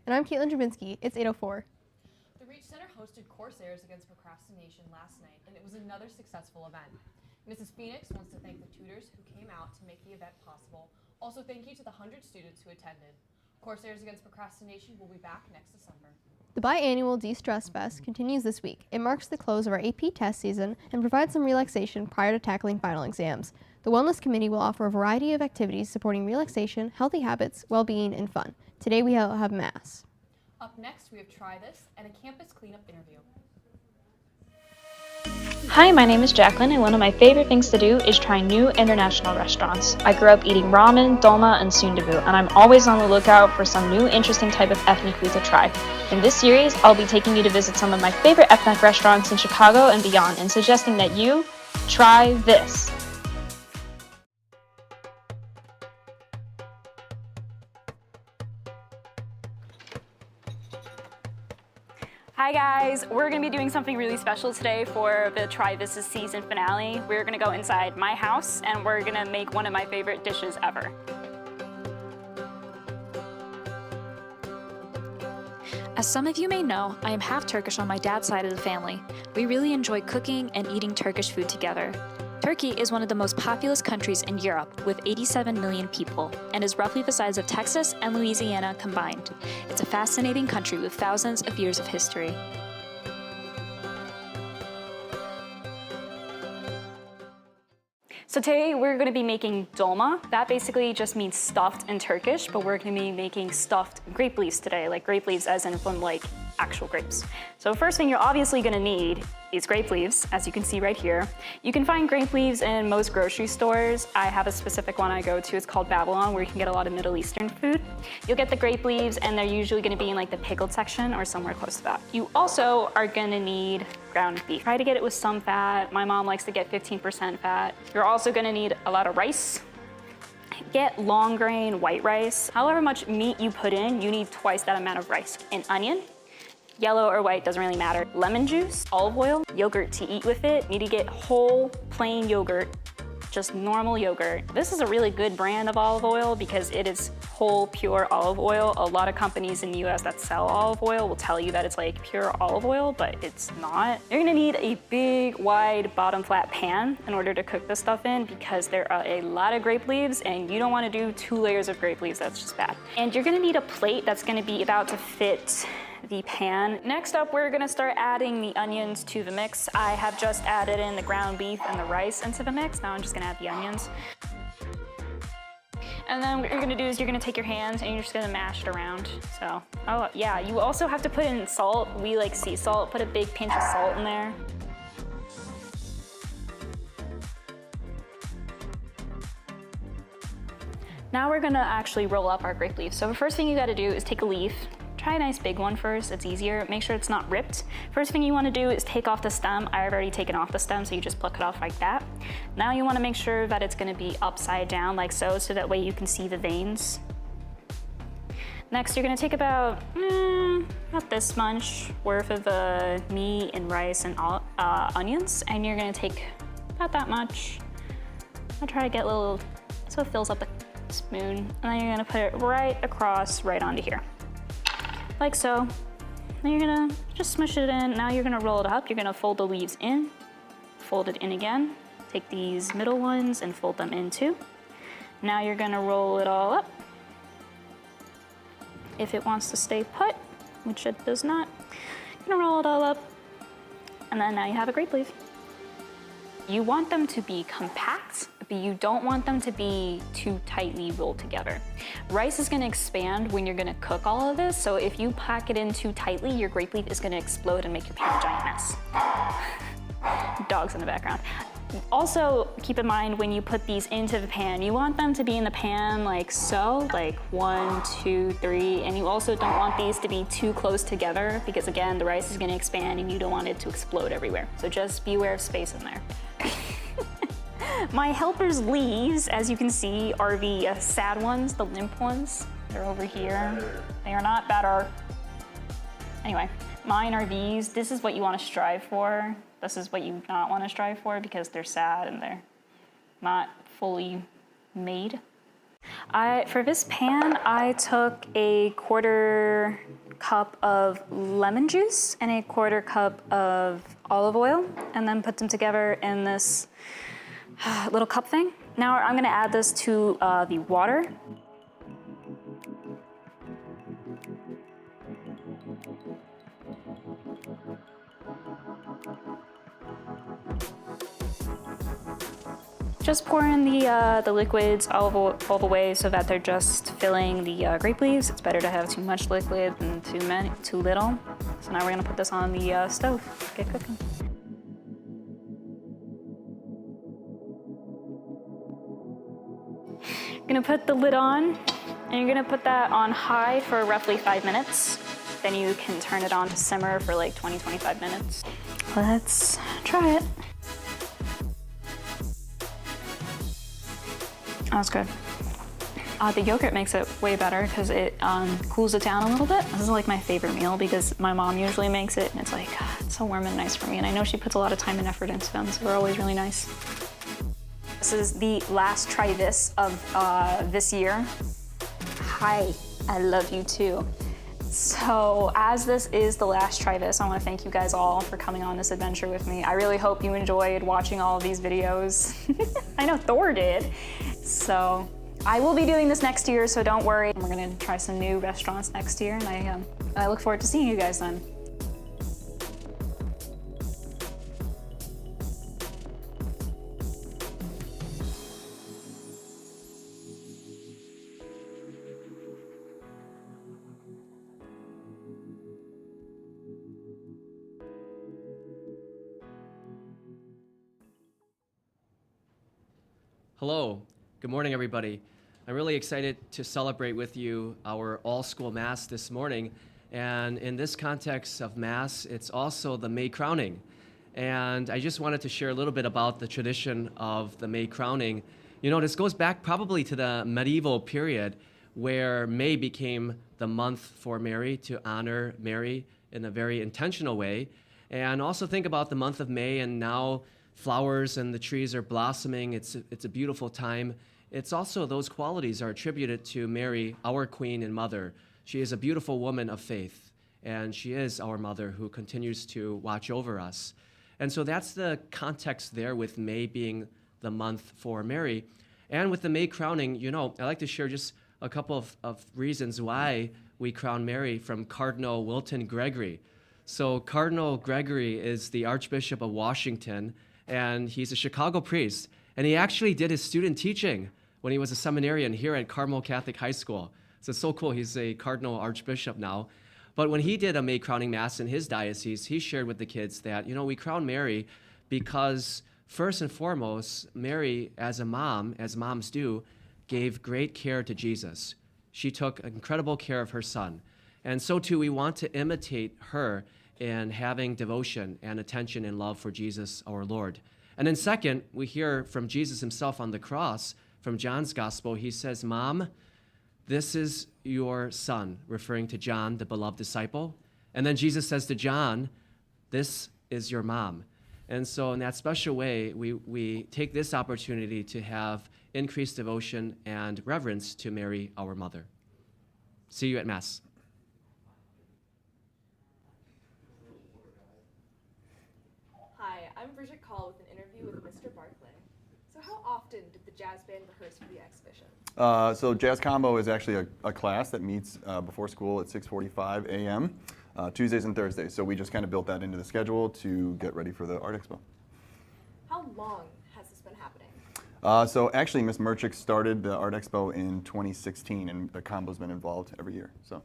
And I'm Caitlin Drabinski. It's 8:04. The Reach Center hosted Corsairs Against Procrastination last night, and it was another successful event. Mrs. Phoenix wants to thank the tutors who came out to make the event possible. Also, thank you to the 100 students who attended. Corsairs Against Procrastination will be back next December. The biannual De-Stress Fest continues this week. It marks the close of our AP test season and provides some relaxation prior to tackling final exams. The Wellness Committee will offer a variety of activities supporting relaxation, healthy habits, well-being, and fun. Today we have Mass. Up next, we have Try This and a campus cleanup interview. Hi, my name is Jacqueline, and one of my favorite things to do is try new international restaurants. I grew up eating ramen, dolma, and sundubu, and I'm always on the lookout for some new interesting type of ethnic food to try. In this series, I'll be taking you to visit some of my favorite ethnic restaurants in Chicago and beyond, and suggesting that you try this. Hi guys, we're going to be doing something really special today for the Try This season finale. We're going to go inside my house and we're going to make one of my favorite dishes ever. As some of you may know, I am half Turkish on my dad's side of the family. We really enjoy cooking and eating Turkish food together. Turkey is one of the most populous countries in Europe with 87 million people and is roughly the size of Texas and Louisiana combined. It's a fascinating country with thousands of years of history. So today we're going to be making dolma. That basically just means stuffed in Turkish, but we're going to be making stuffed grape leaves today, like grape leaves as in from like actual grapes. So first thing you're obviously going to need is grape leaves, as you can see right here. You can find grape leaves in most grocery stores. I have a specific one I go to. It's called Babylon, where you can get a lot of Middle Eastern food. You'll get the grape leaves, and they're usually going to be in like the pickled section or somewhere close to that. You also are going to need ground beef. Try to get it with some fat. My mom likes to get 15% fat. You're also going to need a lot of rice. Get long grain white rice. However much meat you put in, you need twice that amount of rice. An onion. Yellow or white, doesn't really matter. Lemon juice, olive oil, yogurt to eat with it. You need to get whole, plain yogurt, just normal yogurt. This is a really good brand of olive oil because it is whole, pure olive oil. A lot of companies in the US that sell olive oil will tell you that it's like pure olive oil, but it's not. You're gonna need a big, wide, bottom flat pan in order to cook this stuff in because there are a lot of grape leaves and you don't wanna do 2 layers of grape leaves, that's just bad. And you're gonna need a plate that's gonna be about to fit the pan. Next up, we're gonna start adding the onions to the mix. I have just added in the ground beef and the rice into the mix. Now I'm just gonna add the onions. And then what you're gonna do is you're gonna take your hands and you're just gonna mash it around. So, oh yeah, you also have to put in salt. We like sea salt. Put a big pinch of salt in there. Now we're gonna actually roll up our grape leaf. So the first thing you gotta do is take a leaf. Try a nice big one first, it's easier. Make sure it's not ripped. First thing you wanna do is take off the stem. I've already taken off the stem, so you just pluck it off like that. Now you wanna make sure that it's gonna be upside down like so that way you can see the veins. Next, you're gonna take about this much worth of meat and rice and onions, and you're gonna take about that much. I'll try to get a little, so it fills up the spoon, and then you're gonna put it right across, right onto here. Like so. Then you're gonna just smush it in. Now you're gonna roll it up. You're gonna fold the leaves in, fold it in again. Take these middle ones and fold them in too. Now you're gonna roll it all up. If it wants to stay put, which it does not, you're gonna roll it all up. And then now you have a grape leaf. You want them to be compact, but you don't want them to be too tightly rolled together. Rice is gonna expand when you're gonna cook all of this, so if you pack it in too tightly, your grape leaf is gonna explode and make your pan a giant mess. Dogs in the background. Also, keep in mind when you put these into the pan, you want them to be in the pan like so, like 1, 2, 3, and you also don't want these to be too close together because again, the rice is gonna expand and you don't want it to explode everywhere. So just be aware of space in there. My helper's leaves, as you can see, are the sad ones, the limp ones. They're over here. They are not better. Anyway, mine are these. This is what you want to strive for. This is what you not want to strive for because they're sad and they're not fully made. For this pan, I took a 1/4 cup of lemon juice and a 1/4 cup of olive oil, and then put them together in this little cup thing. Now I'm gonna add this to the water. Just pour in the liquids all the way so that they're just filling the grape leaves. It's better to have too much liquid than too little. So now we're gonna put this on the stove, get cooking. You're gonna put the lid on, and you're gonna put that on high for roughly 5 minutes. Then you can turn it on to simmer for like 20-25 minutes. Let's try it. Oh, that's good. The yogurt makes it way better because it cools it down a little bit. This is like my favorite meal because my mom usually makes it and it's like, it's so warm and nice for me. And I know she puts a lot of time and effort into them, so they're always really nice. This is the last try this of this year. Hi, I love you too. So as this is the last try this, I want to thank you guys all for coming on this adventure with me. I really hope you enjoyed watching all of these videos. I know Thor did. So I will be doing this next year, so don't worry. We're gonna try some new restaurants next year, and I look forward to seeing you guys then. Hello, good morning everybody. I'm really excited to celebrate with you our all-school Mass this morning. And in this context of Mass, it's also the May crowning. And I just wanted to share a little bit about the tradition of the May crowning. You know, this goes back probably to the medieval period where May became the month for Mary, to honor Mary in a very intentional way. And also think about the month of May, and now flowers and the trees are blossoming. It's a beautiful time. It's also, those qualities are attributed to Mary, our Queen and Mother. She is a beautiful woman of faith, and she is our mother who continues to watch over us. And so that's the context there with May being the month for Mary. And with the May crowning, you know, I'd like to share just a couple of reasons why we crown Mary from Cardinal Wilton Gregory. So Cardinal Gregory is the Archbishop of Washington, and he's a Chicago priest. And he actually did his student teaching when he was a seminarian here at Carmel Catholic High School. So it's so cool, he's a Cardinal Archbishop now. But when he did a May crowning Mass in his diocese, he shared with the kids that, you know, we crown Mary because first and foremost, Mary, as a mom, as moms do, gave great care to Jesus. She took incredible care of her son. And so too, we want to imitate her in having devotion and attention and love for Jesus, our Lord. And then second, we hear from Jesus himself on the cross, from John's gospel, he says, "Mom, this is your son," referring to John, the beloved disciple. And then Jesus says to John, "This is your mom." And so in that special way, we take this opportunity to have increased devotion and reverence to Mary, our mother. See you at Mass. Hi, I'm Bridget Call with an interview with Mr. Barclay. So how often did the jazz band rehearse for the exhibition? So Jazz Combo is actually a class that meets before school at 6:45 a.m. Tuesdays and Thursdays. So we just kind of built that into the schedule to get ready for the Art Expo. How long has this been happening? So actually, Ms. Merchick started the Art Expo in 2016, and the combo's been involved every year. So.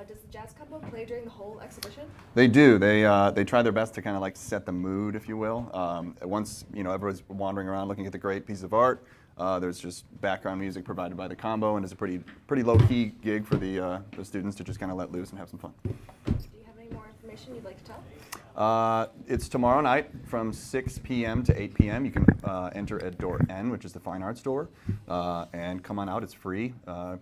Does the Jazz Combo play during the whole exhibition? They do. They try their best to kind of like set the mood, if you will. Once everyone's wandering around looking at the great piece of art, there's just background music provided by the combo, and it's a pretty low-key gig for the students to just kind of let loose and have some fun. Do you have any more information you'd like to tell? It's tomorrow night from 6 p.m. to 8 p.m. You can enter at door N, which is the fine arts door, and come on out. It's free.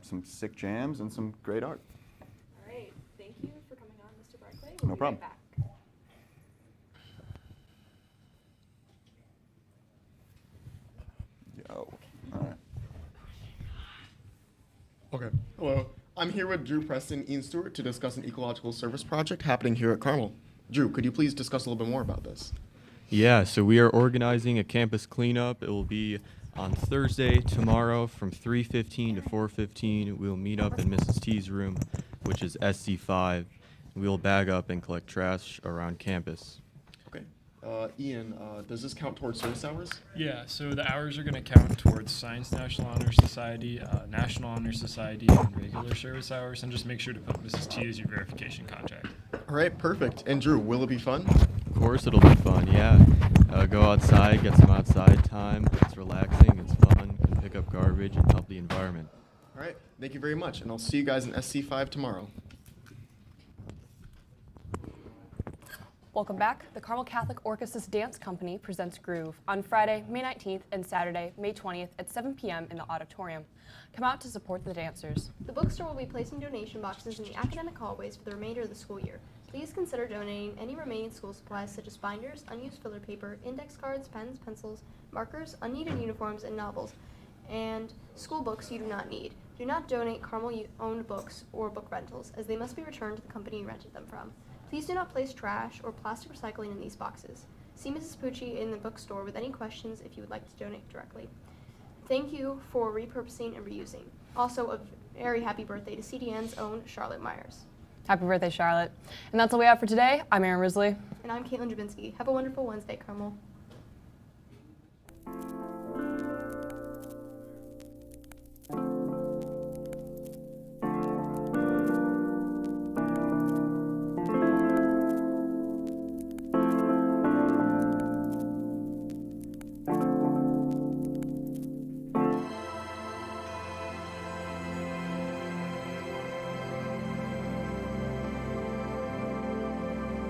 Some sick jams and some great art. All right. Thank you for coming on, Mr. Barclay. No problem. Right back. Yo. All right. Okay. Hello. I'm here with Drew Preston, Ian Stewart, to discuss an ecological service project happening here at Carmel. Drew, could you please discuss a little bit more about this? Yeah, so we are organizing a campus cleanup. It will be on Thursday, tomorrow, from 3:15 to 4:15. We'll meet up in Mrs. T's room, which is SC5. We'll bag up and collect trash around campus. Okay. Ian, does this count towards service hours? Yeah, so the hours are going to count towards Science National Honor Society, National Honor Society, and regular service hours, and just make sure to put Mrs. T as your verification contact. All right, perfect. And Drew, will it be fun? Of course, it'll be fun, yeah. Go outside, get some outside time. It's relaxing, it's fun, can pick up garbage and help the environment. All right, thank you very much, and I'll see you guys in SC5 tomorrow. Welcome back. The Carmel Catholic Orchestra's Dance Company presents Groove on Friday, May 19th and Saturday, May 20th at 7 p.m. in the auditorium. Come out to support the dancers. The bookstore will be placing donation boxes in the academic hallways for the remainder of the school year. Please consider donating any remaining school supplies such as binders, unused filler paper, index cards, pens, pencils, markers, unneeded uniforms, and novels, and school books you do not need. Do not donate Carmel-owned books or book rentals, as they must be returned to the company you rented them from. Please do not place trash or plastic recycling in these boxes. See Mrs. Pucci in the bookstore with any questions if you would like to donate directly. Thank you for repurposing and reusing. Also, a very happy birthday to CDN's own Charlotte Myers. Happy birthday, Charlotte. And that's all we have for today. I'm Erin Risley. And I'm Caitlin Jabinski. Have a wonderful Wednesday, Carmel.